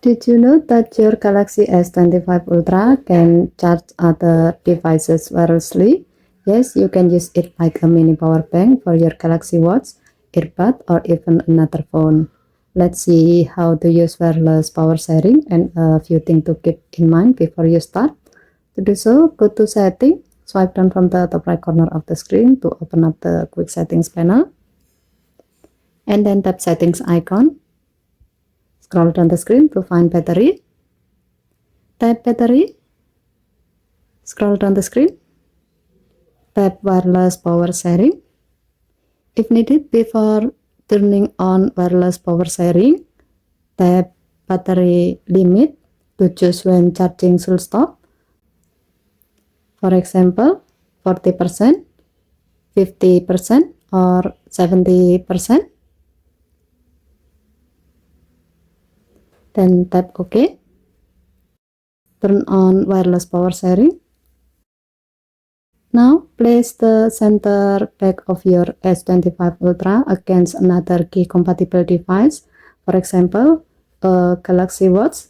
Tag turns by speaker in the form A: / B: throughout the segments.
A: Did you know that your Galaxy S25 Ultra can charge other devices wirelessly? Yes, you can use it like a mini power bank for your Galaxy Watch, earbud, or even another phone. Let's see how to use wireless power sharing and a few things to keep in mind before you start. To do so, go to Setting, swipe down from the top right corner of the screen to open up the Quick Settings panel, and then tap Settings icon. Scroll down the screen to find Battery. Tap Battery. Scroll down the screen. Tap Wireless Power Sharing. If needed, before turning on wireless power sharing, tap Battery Limit to choose when charging should stop. For example, 40%, 50%, or 70%. Then tap OK. Turn on wireless power sharing. Now place the center back of your S25 Ultra against another key compatible device, for example, a Galaxy Watch,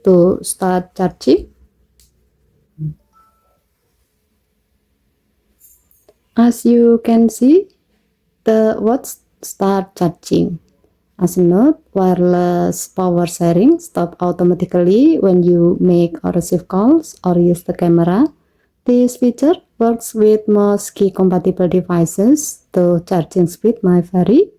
A: to start charging. As you can see, the watch start charging. As a note, wireless power sharing stop automatically when you make or receive calls or use the camera. This feature works with most key compatible devices, though charging speed might vary.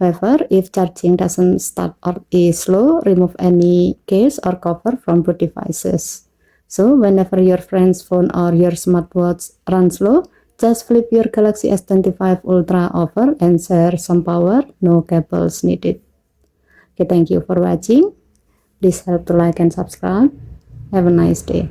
A: However, if charging doesn't start or is slow, remove any case or cover from both devices. So whenever your friend's phone or your smartwatch runs slow, just flip your Galaxy S25 Ultra over and share some power, no cables needed. Okay, thank you for watching. Please help to like and subscribe. Have a nice day.